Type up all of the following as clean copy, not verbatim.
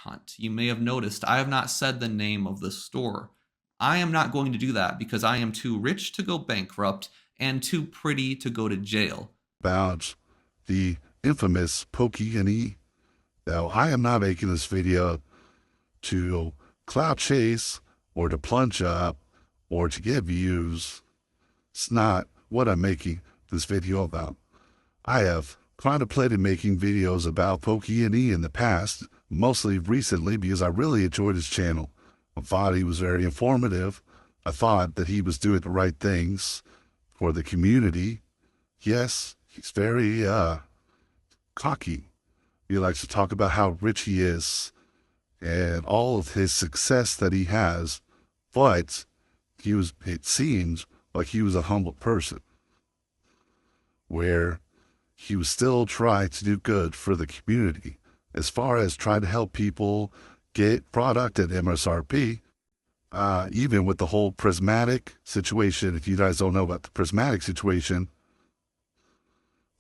hunt. You may have noticed I have not said the name of the store. I am not going to do that because I am too rich to go bankrupt and too pretty to go to jail. About the infamous PokéNE. Now, I am not making this video to clout chase or to plunge up or to get views. It's not what I'm making this video about. I have contemplated making videos about PokéNE in the past, mostly recently because I really enjoyed his channel. I thought he was very informative. I thought that he was doing the right things for the community. Yes, he's very cocky. He likes to talk about how rich he is and all of his success that he has, but it seems like he was a humble person, where he was still trying to do good for the community, as far as trying to help people get product at MSRP, even with the whole prismatic situation. If you guys don't know about the prismatic situation,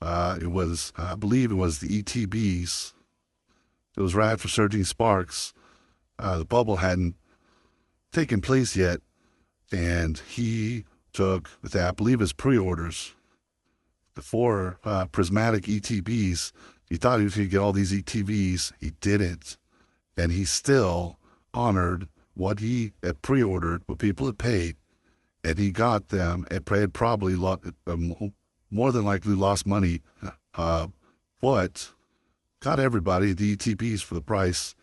I believe it was the ETBs. It was right for Surging Sparks. The bubble hadn't taken place yet, and he took, I believe, his pre-orders. The 4 prismatic ETBs. He thought he was going to get all these ETBs. He didn't. And he still honored what he had pre-ordered, what people had paid, and he got them and had probably more than likely lost money, but got everybody the ETBs for the price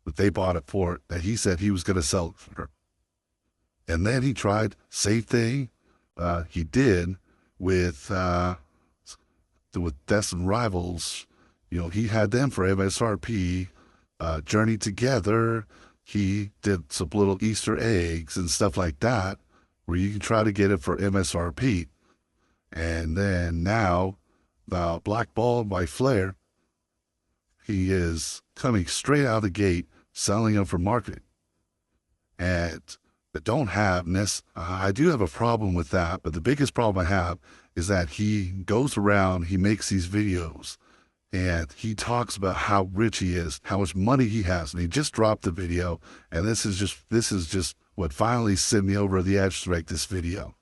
that they bought it for, that he said he was going to sell it for. And then he tried, same thing he did with Destined Rivals. You know, he had them for MSRP, Journey Together. He did some little Easter eggs and stuff like that, where you can try to get it for MSRP. And then now, Black Ball by Flair, he is coming straight out of the gate, selling them for marketing. And I don't have I do have a problem with that, but the biggest problem I have is that he goes around, he makes these videos, and he talks about how rich he is, how much money he has, and he just dropped the video, and this is just what finally sent me over the edge to make this video.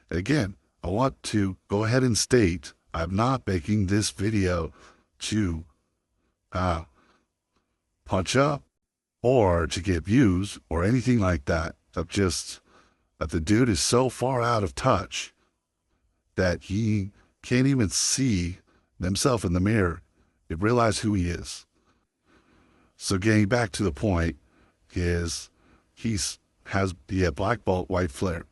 And again, I want to go ahead and state I'm not making this video to punch up or to get views or anything like that. That the dude is so far out of touch that he can't even see himself in the mirror and realize who he is. So getting back to the point is he had Black Bolt White Flare,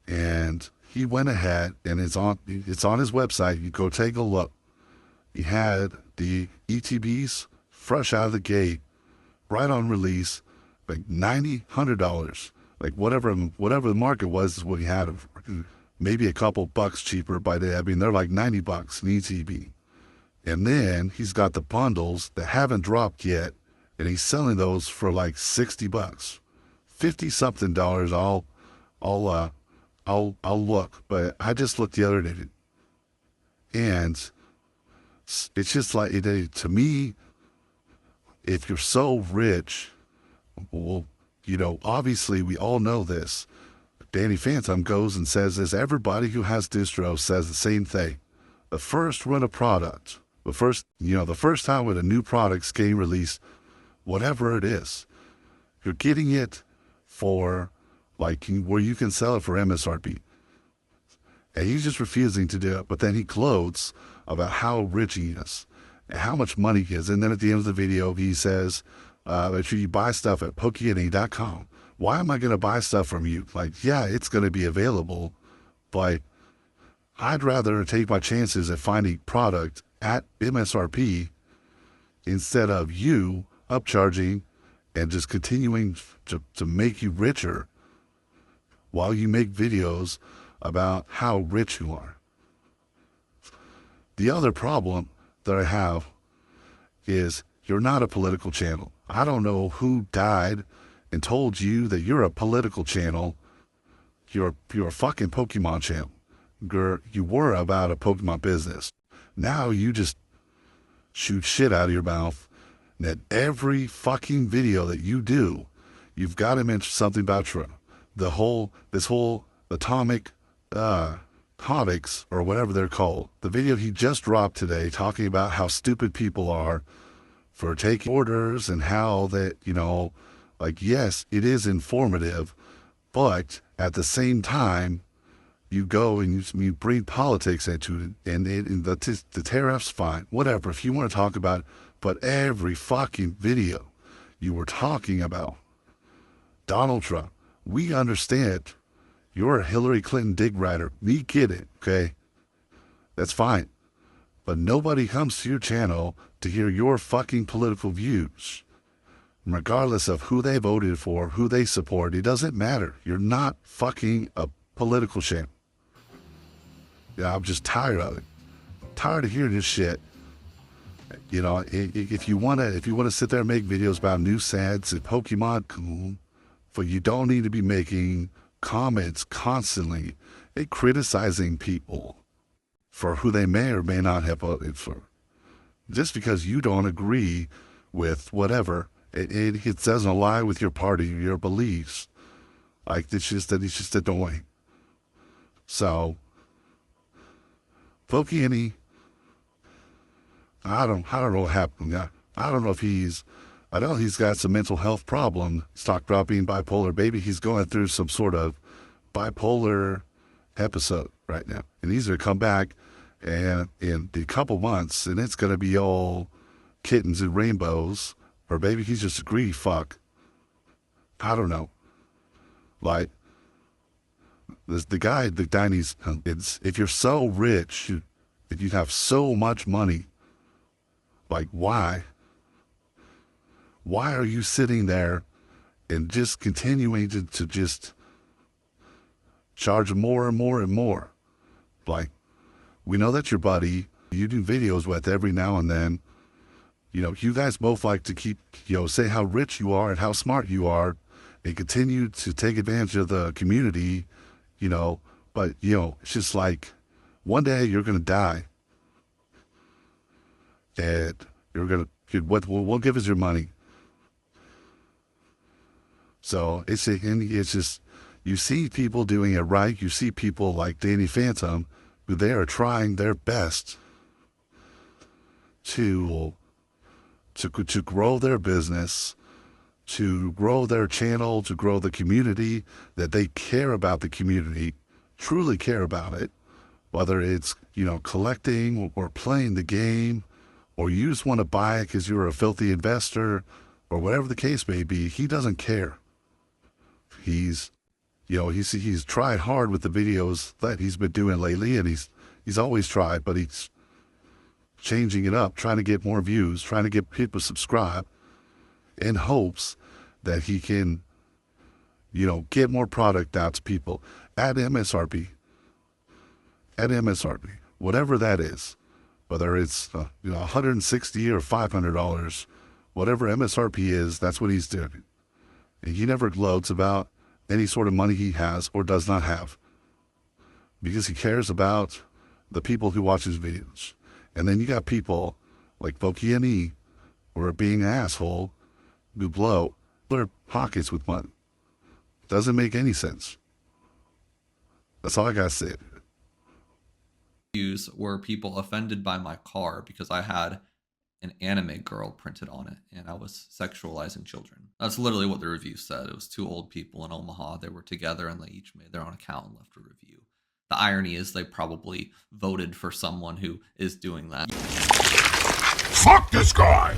and he went ahead, and it's on his website. You go take a look. He had the ETBs fresh out of the gate, right on release, like $90, $100, like whatever the market was is what he had. Maybe a couple bucks cheaper by the. I mean, they're like $90 an ETB. And then he's got the bundles that haven't dropped yet, and he's selling those for like $60, $50-something. I'll look, but I just looked the other day, and it's just like, to me, if you're so rich, well, you know, obviously we all know this. Danny Phantom goes and says this. Everybody who has distro says the same thing. The first run of product, the first time when a new product's getting released, whatever it is, you're getting it for, like, where you can sell it for MSRP. And he's just refusing to do it. But then he gloats about how rich he is and how much money he has. And then at the end of the video, he says, make sure you buy stuff at PokéNE.com. Why am I going to buy stuff from you? Like, yeah, it's going to be available, but I'd rather take my chances at finding product at MSRP instead of you upcharging and just continuing to make you richer while you make videos about how rich you are. The other problem that I have is you're not a political channel. I don't know who died and told you that you're a political channel. You're a fucking Pokemon channel. You were about a Pokemon business. Now you just shoot shit out of your mouth that every fucking video that you do, you've got to mention something about Trump. This whole atomic topics, or whatever they're called. The video he just dropped today talking about how stupid people are for taking orders and how that, like, yes, it is informative, but at the same time, you go and you bring politics into it, and the tariffs, fine, whatever, if you want to talk about it, but every fucking video you were talking about Donald Trump. We understand you're a Hillary Clinton dig rider. We get it, okay? That's fine. But nobody comes to your channel to hear your fucking political views. Regardless of who they voted for, who they support, it doesn't matter. You're not fucking a political channel. Yeah, I'm just tired of it. Tired of hearing this shit. If you wanna sit there and make videos about new sets and Pokemon, cool. But you don't need to be making comments constantly and criticizing people for who they may or may not have voted for. Just because you don't agree with whatever, it doesn't align with your party, your beliefs. Like, it's just annoying. So, PokéNE, I don't know what happened. I don't know if I know he's got some mental health problem. He's talked about being bipolar. Maybe he's going through some sort of bipolar episode right now. And he's going to come back and in a couple months, and it's going to be all kittens and rainbows. Or maybe he's just a greedy fuck. I don't know. Like, the guy, if you're so rich, if you have so much money, like, why? Why are you sitting there and just continuing to just charge more and more and more? Like, we know that your buddy you do videos with every now and then. You guys both like to keep, say how rich you are and how smart you are and continue to take advantage of the community, but, it's just like one day you're going to die and what will give us your money. So it's just, you see people doing it right. You see people like Danny Phantom, who they are trying their best to grow their business, to grow their channel, to grow the community, that they care about the community, truly care about it, whether it's, collecting or playing the game, or you just want to buy it because you're a filthy investor, or whatever the case may be. He doesn't care. He's tried hard with the videos that he's been doing lately, and he's always tried, but he's changing it up, trying to get more views, trying to get people subscribe, in hopes that he can, get more product out to people at MSRP. At MSRP, whatever that is, whether it's $160 or $500, whatever MSRP is, that's what he's doing. And he never gloats about any sort of money he has or does not have, because he cares about the people who watch his videos. And then you got people like PokéNE who are being an asshole, who blow their pockets with money. Doesn't make any sense. That's all I gotta say. Were people offended by my car because I had an anime girl printed on it and I was sexualizing children. That's literally what the review said. It was two old people in Omaha. They were together and they each made their own account and left a review. The irony is they probably voted for someone who is doing that. Fuck this guy!